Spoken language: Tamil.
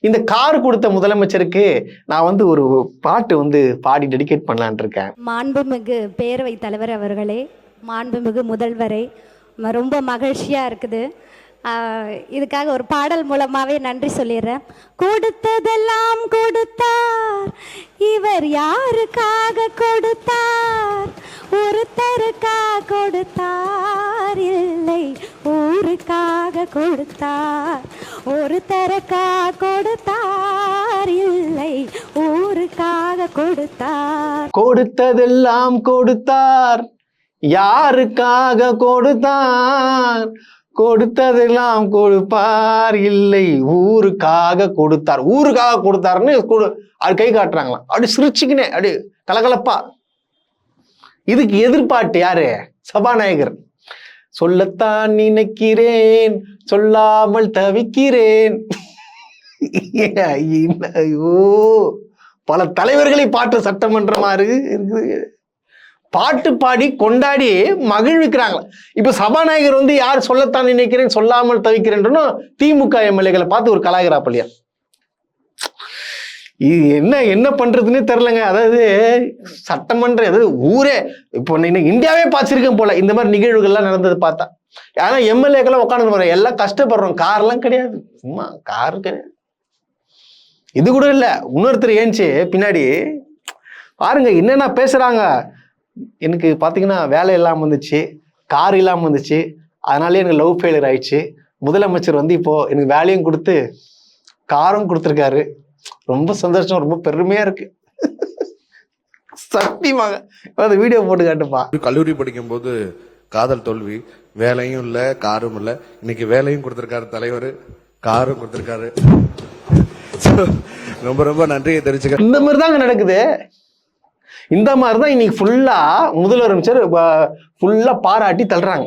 இந்த கார் கொடுத்த முதலமைச்சருக்கு நான் வந்து ஒரு பாட்டு வந்து பாடி டெடிகேட் பண்ணலான் இருக்கேன். மாண்புமிகு பேரவைத் தலைவர் அவர்களே, மாண்புமிகு முதல்வரே, ரொம்ப மகிழ்ச்சியா இருக்குது. இதுக்காக ஒரு பாடல் மூலமாவே நன்றி சொல்லிடுறேன். கொடுத்ததெல்லாம் கொடுத்தார், இவர் யாருக்காக கொடுத்தார்? ஒருத்தருக்காக கொடுத்தார், இல்லை ஊருக்காக கொடுத்தார். ஒருத்தருக்காக கொடுத்தார், இல்லை ஊருக்காக கொடுத்தார். கொடுத்ததெல்லாம் கொடுத்தார், யாருக்காக கொடுத்தார்? கொடுத்ததெல்லாம் கொடுப்பார், இல்லை ஊருக்காக கொடுத்தார். ஊருக்காக கொடுத்தாருன்னு அது கை காட்டுறாங்களாம். அப்படி சிரிச்சுக்கினே அப்படி கலகலப்பா. இதுக்கு எதிர்பார்ட்டு யாரு? சபாநாயகர். சொல்லத்தான் நினைக்கிறேன், சொல்லாமல் தவிக்கிறேன். ஐயோ, பல தலைவர்களை பாட்டு சட்டமன்றமா இருக்குது. பாட்டு பாடி கொண்டாடி மகிழ்விக்கிறாங்க. இப்ப சபாநாயகர் வந்து யார் சொல்லத்தான் நினைக்கிறேன் சொல்லாமல் தவிக்கிறேன்னு திமுக எம்எல்ஏகளை பார்த்து ஒரு கலாய்கிறாப்பள்ளியா. இது என்ன பண்றதுன்னே தெரியலங்க. அதாவது சட்டமன்ற அதாவது ஊரே இப்போ இந்தியாவே பார்த்துருக்கேன் போல இந்த மாதிரி நிகழ்வுகள்லாம் நடந்தது பார்த்தா. ஆனா எம்எல்ஏக்கெல்லாம் உட்காந்து போறேன், எல்லாம் கஷ்டப்படுறோம். கார்லாம் கிடையாது, சும்மா கார் கிடையாது. இது கூட இல்லை, இன்னொருத்தர் ஏன்ச்சு பின்னாடி பாருங்க என்னென்ன பேசுறாங்க. எனக்கு பார்த்தீங்கன்னா வேலை இல்லாமல் வந்துச்சு, கார் இல்லாமல் வந்துச்சு, அதனாலே எனக்கு லவ் ஃபெயிலியர் ஆயிடுச்சு. முதலமைச்சர் வந்து இப்போ எனக்கு வேலையும் கொடுத்து காரும் கொடுத்துருக்காரு. ரொம்ப சந்தோஷம், ரொம்ப பெருமையா இருக்கு. சத்தியமாக அந்த வீடியோ போட்டு காட்டுப்பா. கல்லூரி படிக்கும் போது காதல் தோல்வி, வேலையும் இல்லை காரும் இல்லை. இன்னைக்கு வேலையும் கொடுத்துருக்காரு தலைவர், காரும் கொடுத்துருக்காரு. ரொம்ப ரொம்ப நன்றியை தெரிஞ்சுக்க. இந்த மாதிரி தாங்க நடக்குது. இந்த மாதிரி தான் இன்னைக்கு ஃபுல்லா முதலமைச்சர் ஃபுல்லா பாராட்டி தள்ளுறாங்க.